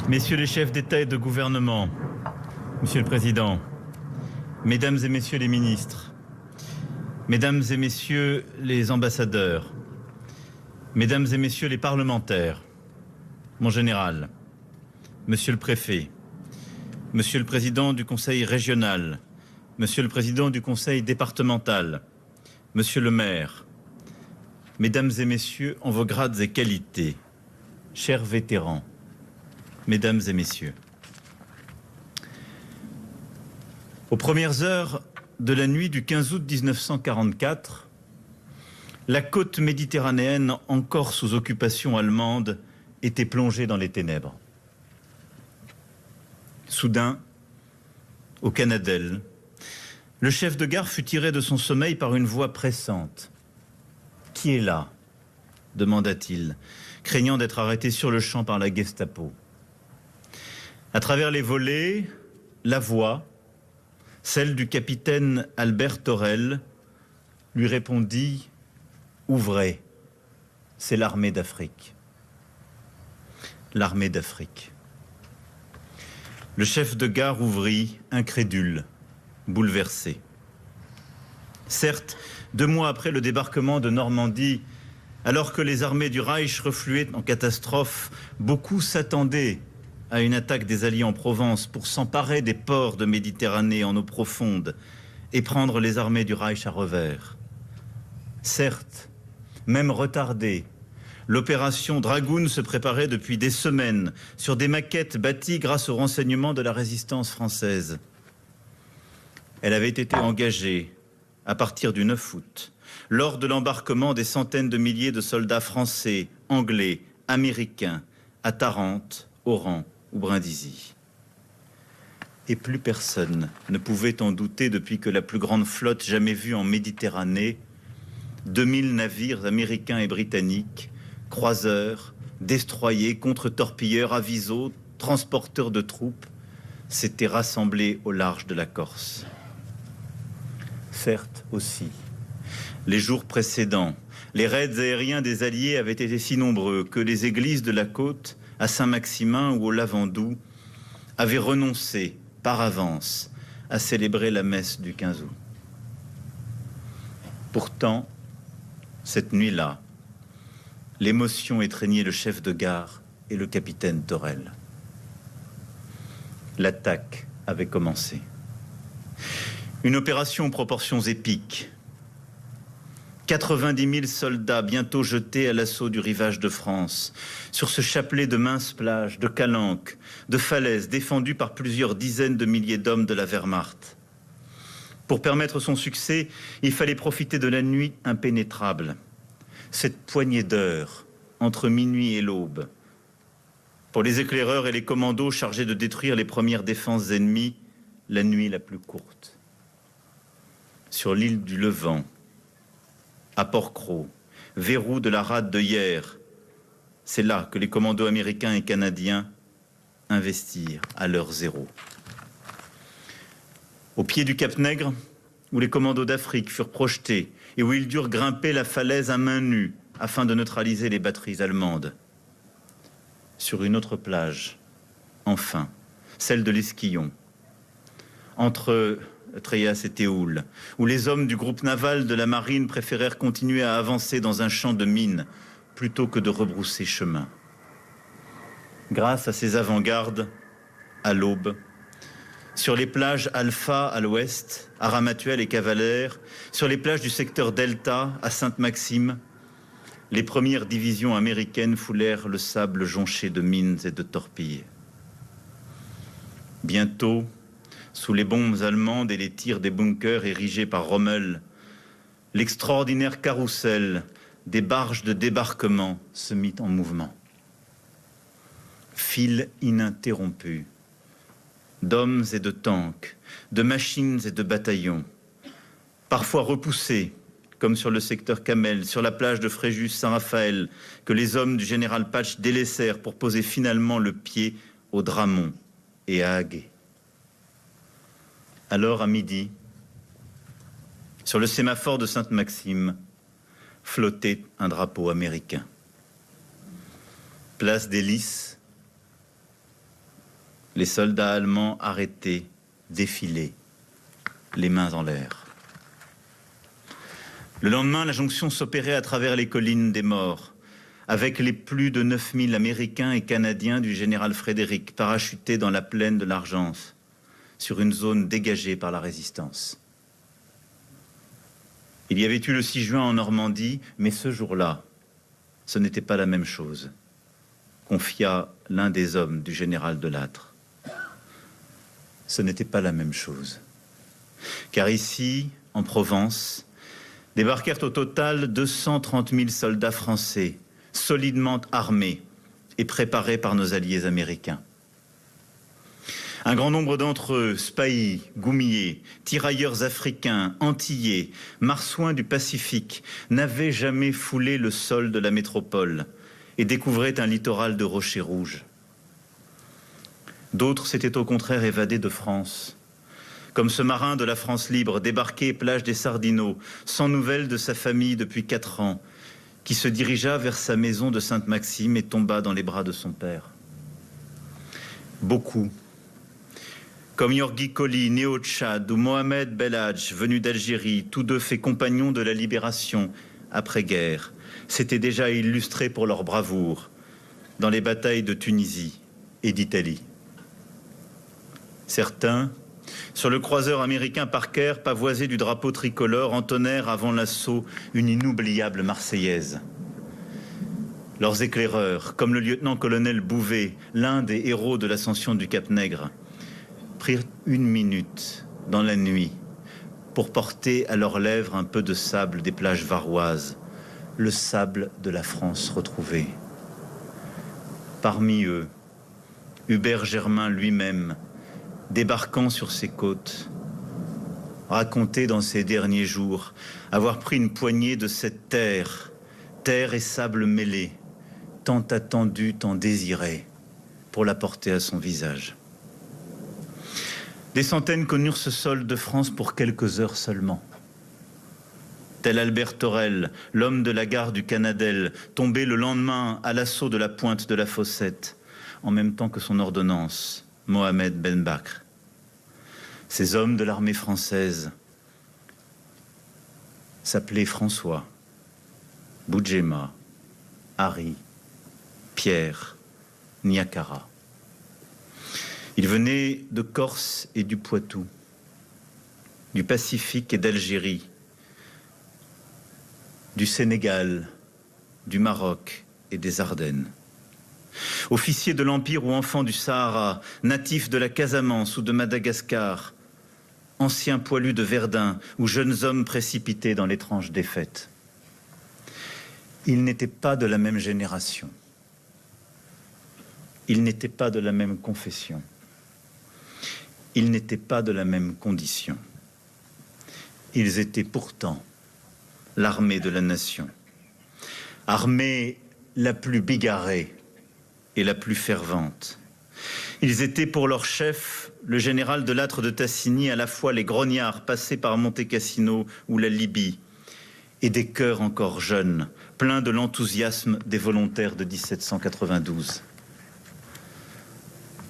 Messieurs les chefs d'État et de gouvernement, Monsieur le Président, Mesdames et Messieurs les ministres, Mesdames et Messieurs les ambassadeurs, Mesdames et Messieurs les parlementaires, mon général, Monsieur le Préfet, Monsieur le Président du Conseil régional, Monsieur le Président du Conseil départemental, Monsieur le maire, Mesdames et Messieurs en vos grades et qualités, chers vétérans, Mesdames et Messieurs. Aux premières heures de la nuit du 15 août 1944, la côte méditerranéenne, encore sous occupation allemande, était plongée dans les ténèbres. Soudain, au Canadel, le chef de gare fut tiré de son sommeil par une voix pressante. « Qui est là ?» demanda-t-il, craignant d'être arrêté sur le champ par la Gestapo. À travers les volets, la voix, celle du capitaine Albert Torel, lui répondit « Ouvrez, c'est l'armée d'Afrique. » L'armée d'Afrique. Le chef de gare ouvrit, incrédule, bouleversé. Certes, 2 mois après le débarquement de Normandie, alors que les armées du Reich refluaient en catastrophe, beaucoup s'attendaient à une attaque des Alliés en Provence pour s'emparer des ports de Méditerranée en eau profonde et prendre les armées du Reich à revers. Certes, même retardée, l'opération Dragoon se préparait depuis des semaines sur des maquettes bâties grâce aux renseignements de la résistance française. Elle avait été engagée à partir du 9 août, lors de l'embarquement des centaines de milliers de soldats français, anglais, américains, à Tarente, Oran ou Brindisi. Et plus personne ne pouvait en douter depuis que la plus grande flotte jamais vue en Méditerranée, 2000 navires américains et britanniques, croiseurs, destroyers, contre-torpilleurs, avisos, transporteurs de troupes, s'étaient rassemblés au large de la Corse. Certes aussi, les jours précédents, les raids aériens des Alliés avaient été si nombreux que les églises de la côte, à Saint-Maximin ou au Lavandou, avaient renoncé par avance à célébrer la messe du 15 août. Pourtant, cette nuit-là, l'émotion étreignait le chef de gare et le capitaine Torel. L'attaque avait commencé. Une opération aux proportions épiques. 90 000 soldats bientôt jetés à l'assaut du rivage de France, sur ce chapelet de minces plages, de calanques, de falaises défendues par plusieurs dizaines de milliers d'hommes de la Wehrmacht. Pour permettre son succès, il fallait profiter de la nuit impénétrable. Cette poignée d'heures entre minuit et l'aube. Pour les éclaireurs et les commandos chargés de détruire les premières défenses ennemies, la nuit la plus courte. Sur l'île du Levant, à Port-Cros, verrou de la rade de Hyères, c'est là que les commandos américains et canadiens investirent à l'heure zéro. Au pied du Cap Nègre, où les commandos d'Afrique furent projetés et où ils durent grimper la falaise à main nue afin de neutraliser les batteries allemandes. Sur une autre plage, enfin, celle de l'Esquillon, entre Tréas et Théoul, où les hommes du groupe naval de la marine préférèrent continuer à avancer dans un champ de mines plutôt que de rebrousser chemin. Grâce à ces avant-gardes, à l'aube, sur les plages Alpha à l'ouest, à Ramatuelle et Cavalère, sur les plages du secteur Delta à Sainte-Maxime, les premières divisions américaines foulèrent le sable jonché de mines et de torpilles. Bientôt, sous les bombes allemandes et les tirs des bunkers érigés par Rommel, l'extraordinaire carrousel des barges de débarquement se mit en mouvement. File ininterrompue d'hommes et de tanks, de machines et de bataillons, parfois repoussés, comme sur le secteur Camel, sur la plage de Fréjus-Saint-Raphaël, que les hommes du général Patch délaissèrent pour poser finalement le pied au Dramont et à Haguet. Alors, à midi, sur le sémaphore de Sainte-Maxime, flottait un drapeau américain. Place des Lys, Les soldats allemands arrêtés, défilaient, les mains en l'air. Le lendemain, la jonction s'opérait à travers les collines des morts, avec les plus de 9000 Américains et Canadiens du général Frédéric, parachutés dans la plaine de l'Argence, sur une zone dégagée par la résistance. Il y avait eu le 6 juin en Normandie, mais ce jour-là, ce n'était pas la même chose, confia l'un des hommes du général de Lattre. Ce n'était pas la même chose. Car ici, en Provence, débarquèrent au total 230 000 soldats français, solidement armés et préparés par nos alliés américains. Un grand nombre d'entre eux, spahis, goumiers, tirailleurs africains, antillais, marsouins du Pacifique, n'avaient jamais foulé le sol de la métropole et découvraient un littoral de rochers rouges. D'autres s'étaient au contraire évadés de France, comme ce marin de la France libre, débarqué plage des Sardinots, sans nouvelles de sa famille depuis 4 ans, qui se dirigea vers sa maison de Sainte-Maxime et tomba dans les bras de son père. Beaucoup, comme Yorghi Colli, né au Tchad, ou Mohamed Belhadj, venu d'Algérie, tous deux faits compagnons de la libération après-guerre, s'étaient déjà illustrés pour leur bravoure dans les batailles de Tunisie et d'Italie. Certains, sur le croiseur américain Parker, pavoisé du drapeau tricolore, entonnèrent avant l'assaut une inoubliable Marseillaise. Leurs éclaireurs, comme le lieutenant-colonel Bouvet, l'un des héros de l'ascension du Cap-Nègre, prirent 1 minute dans la nuit pour porter à leurs lèvres un peu de sable des plages varoises, le sable de la France retrouvée. Parmi eux, Hubert Germain lui-même, débarquant sur ces côtes, racontait dans ses derniers jours avoir pris une poignée de cette terre, terre et sable mêlés, tant attendue, tant désirée, pour la porter à son visage. Des centaines connurent ce sol de France pour quelques heures seulement. Tel Albert Torel, l'homme de la gare du Canadel, tombé le lendemain à l'assaut de la pointe de la Fossette, en même temps que son ordonnance, Mohamed Ben Bakr. Ces hommes de l'armée française s'appelaient François, Boudjema, Harry, Pierre, Niakara. Ils venaient de Corse et du Poitou, du Pacifique et d'Algérie, du Sénégal, du Maroc et des Ardennes. Officiers de l'Empire ou enfants du Sahara, natifs de la Casamance ou de Madagascar, anciens poilus de Verdun ou jeunes hommes précipités dans l'étrange défaite. Ils n'étaient pas de la même génération. Ils n'étaient pas de la même confession. Ils n'étaient pas de la même condition. Ils étaient pourtant l'armée de la nation, armée la plus bigarrée et la plus fervente. Ils étaient pour leur chef, le général de Lattre de Tassigny, à la fois les grognards passés par Monte Cassino ou la Libye, et des cœurs encore jeunes, pleins de l'enthousiasme des volontaires de 1792.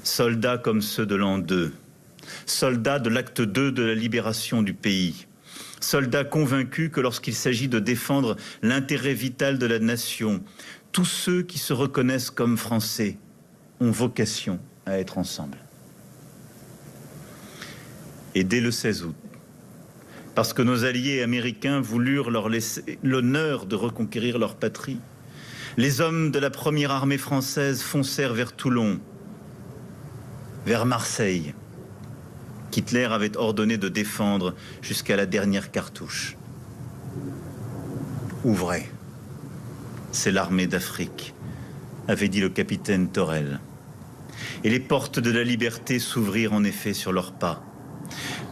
Soldats comme ceux de l'an 2, soldats de l'acte 2 de la libération du pays, soldats convaincus que lorsqu'il s'agit de défendre l'intérêt vital de la nation, tous ceux qui se reconnaissent comme Français ont vocation à être ensemble. Et dès le 16 août, parce que nos alliés américains voulurent leur laisser l'honneur de reconquérir leur patrie, les hommes de la première armée française foncèrent vers Toulon, vers Marseille, qu'Hitler avait ordonné de défendre jusqu'à la dernière cartouche. Ouvrez, c'est l'armée d'Afrique, avait dit le capitaine Torel. Et les portes de la liberté s'ouvrirent en effet sur leurs pas.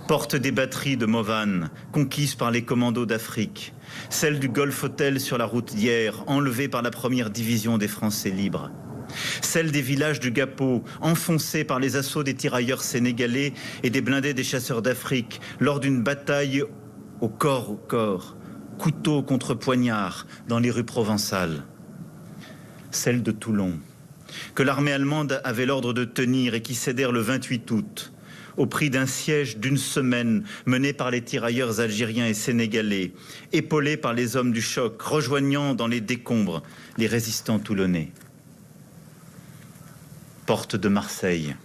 Portes des batteries de Mauvanne, conquises par les commandos d'Afrique, celles du Golf Hotel sur la route d'hier, enlevées par la première division des Français libres, celles des villages du Gapo, enfoncés par les assauts des tirailleurs sénégalais et des blindés des chasseurs d'Afrique lors d'une bataille au corps, couteau contre poignard dans les rues provençales, celles de Toulon, que l'armée allemande avait l'ordre de tenir et qui cédèrent le 28 août, au prix d'un siège d'une semaine mené par les tirailleurs algériens et sénégalais, épaulés par les hommes du choc, rejoignant dans les décombres les résistants toulonnais. Porte de Marseille,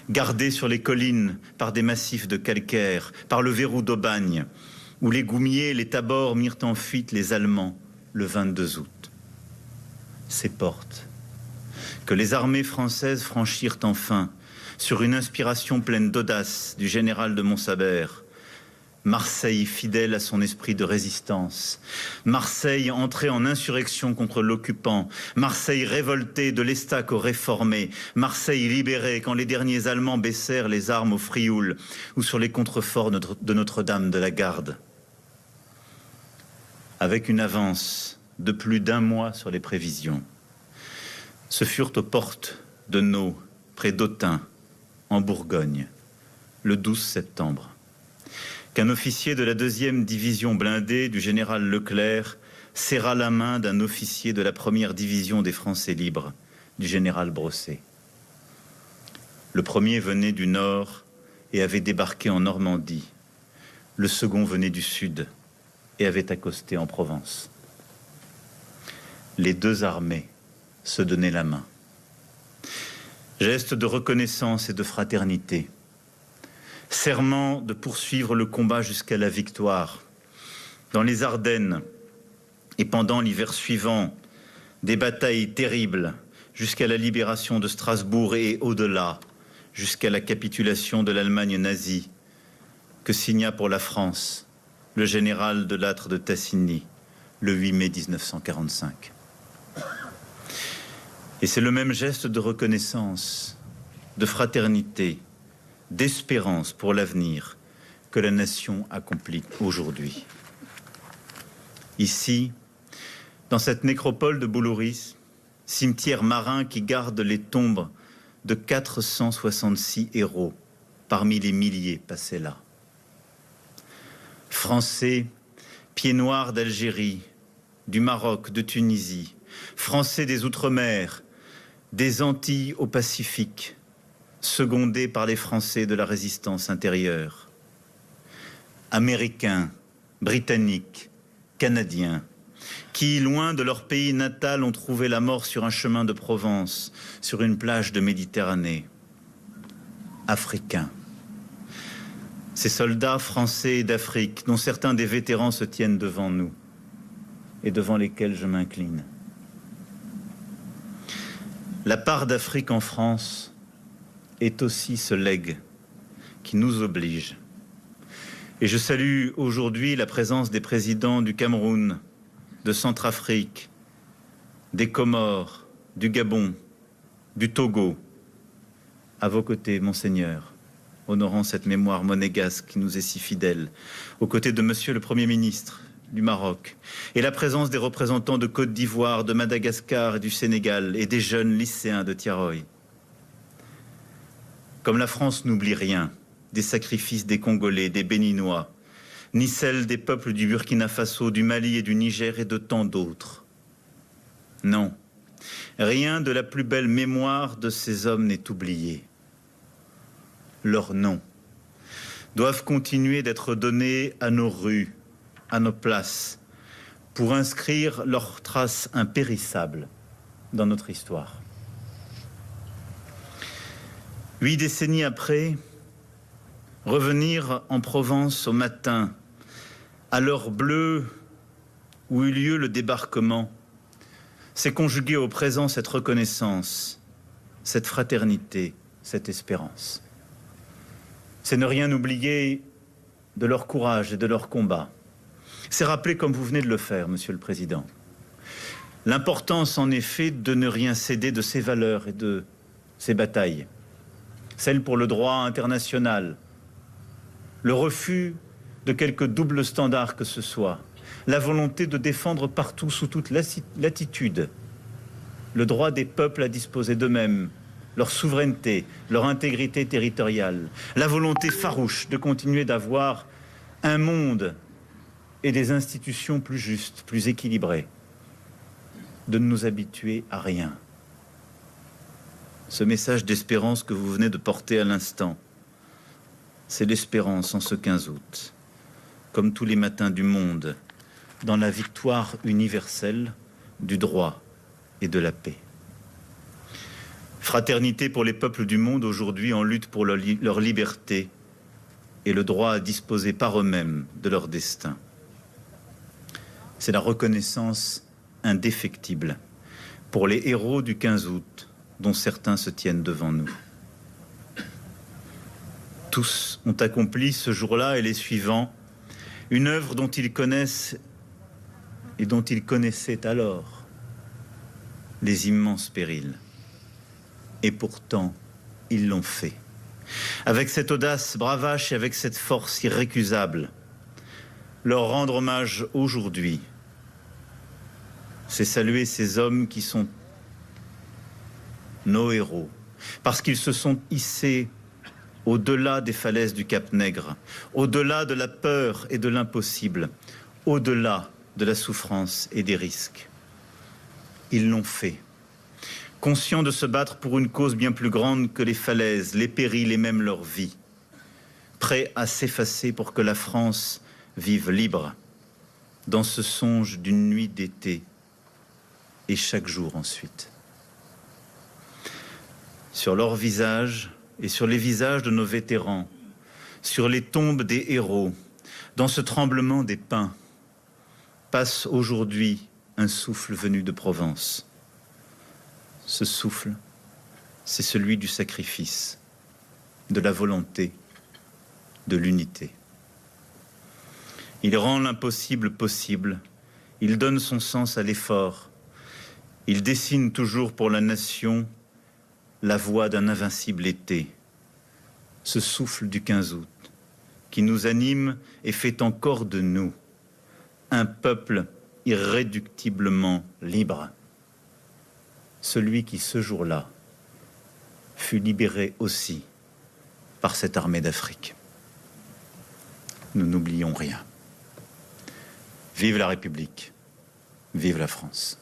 gardée sur les collines par des massifs de calcaire, par le verrou d'Aubagne, où les goumiers et les tabors mirent en fuite les Allemands le 22 août. Ces portes que les armées françaises franchirent enfin sur une inspiration pleine d'audace du général de Montsabert. Marseille fidèle à son esprit de résistance. Marseille entrée en insurrection contre l'occupant. Marseille révoltée de l'Estaque aux réformés. Marseille libérée quand les derniers Allemands baissèrent les armes au Frioul ou sur les contreforts de Notre-Dame de la Garde. Avec une avance de plus d'1 mois sur les prévisions, ce furent aux portes de Nau, près d'Autun, en Bourgogne, le 12 septembre, qu'un officier de la 2e division blindée du général Leclerc serra la main d'un officier de la 1re division des Français libres, du général Brosset. Le premier venait du nord et avait débarqué en Normandie. Le second venait du sud et avait accosté en Provence. Les 2 armées se donnaient la main. Geste de reconnaissance et de fraternité. Serment de poursuivre le combat jusqu'à la victoire. Dans les Ardennes et pendant l'hiver suivant, des batailles terribles jusqu'à la libération de Strasbourg et au-delà, jusqu'à la capitulation de l'Allemagne nazie, que signa pour la France le général de Lattre de Tassigny le 8 mai 1945. Et c'est le même geste de reconnaissance, de fraternité, d'espérance pour l'avenir que la nation accomplit aujourd'hui. Ici, dans cette nécropole de Boulouris, cimetière marin qui garde les tombes de 466 héros parmi les milliers passés là. Français, pieds noirs d'Algérie, du Maroc, de Tunisie, Français des Outre-mer, des Antilles au Pacifique, secondés par les Français de la résistance intérieure. Américains, Britanniques, Canadiens, qui, loin de leur pays natal, ont trouvé la mort sur un chemin de Provence, sur une plage de Méditerranée. Africains. Ces soldats français d'Afrique, dont certains des vétérans se tiennent devant nous et devant lesquels je m'incline. La part d'Afrique en France est aussi ce legs qui nous oblige. Et je salue aujourd'hui la présence des présidents du Cameroun, de Centrafrique, des Comores, du Gabon, du Togo. À vos côtés, Monseigneur, honorant cette mémoire monégasque qui nous est si fidèle, aux côtés de Monsieur le Premier ministre du Maroc, et la présence des représentants de Côte d'Ivoire, de Madagascar et du Sénégal, et des jeunes lycéens de Tiaroy. Comme la France n'oublie rien des sacrifices des Congolais, des Béninois, ni celle des peuples du Burkina Faso, du Mali et du Niger et de tant d'autres. Non, rien de la plus belle mémoire de ces hommes n'est oublié. Leurs noms doivent continuer d'être donnés à nos rues, à nos places, pour inscrire leurs traces impérissables dans notre histoire. 8 décennies après, revenir en Provence au matin, à l'heure bleue où eut lieu le débarquement, c'est conjuguer au présent cette reconnaissance, cette fraternité, cette espérance. C'est ne rien oublier de leur courage et de leur combat. C'est rappeler, comme vous venez de le faire, Monsieur le Président, l'importance en effet de ne rien céder de ces valeurs et de ces batailles. Celle pour le droit international, le refus de quelque double standard que ce soit, la volonté de défendre partout, sous toute latitude, le droit des peuples à disposer d'eux-mêmes, leur souveraineté, leur intégrité territoriale, la volonté farouche de continuer d'avoir un monde et des institutions plus justes, plus équilibrées, de ne nous habituer à rien. Ce message d'espérance que vous venez de porter à l'instant, c'est l'espérance en ce 15 août, comme tous les matins du monde, dans la victoire universelle du droit et de la paix. Fraternité pour les peuples du monde aujourd'hui en lutte pour leur liberté et le droit à disposer par eux-mêmes de leur destin. C'est la reconnaissance indéfectible pour les héros du 15 août dont certains se tiennent devant nous. Tous ont accompli ce jour-là et les suivants une œuvre dont ils connaissent et dont ils connaissaient alors les immenses périls. Et pourtant, ils l'ont fait. Avec cette audace bravache et avec cette force irrécusable, leur rendre hommage aujourd'hui, c'est saluer ces hommes qui sont nos héros, parce qu'ils se sont hissés au-delà des falaises du Cap Nègre, au-delà de la peur et de l'impossible, au-delà de la souffrance et des risques. Ils l'ont fait, conscients de se battre pour une cause bien plus grande que les falaises, les périls et même leur vie, prêts à s'effacer pour que la France vive libre, dans ce songe d'une nuit d'été, et chaque jour ensuite. Sur leurs visages et sur les visages de nos vétérans, sur les tombes des héros, dans ce tremblement des pins, passe aujourd'hui un souffle venu de Provence. Ce souffle, c'est celui du sacrifice, de la volonté, de l'unité. Il rend l'impossible possible, il donne son sens à l'effort, il dessine toujours pour la nation la voie d'un invincible été, ce souffle du 15 août qui nous anime et fait encore de nous un peuple irréductiblement libre, celui qui ce jour-là fut libéré aussi par cette armée d'Afrique. Nous n'oublions rien. Vive la République, vive la France.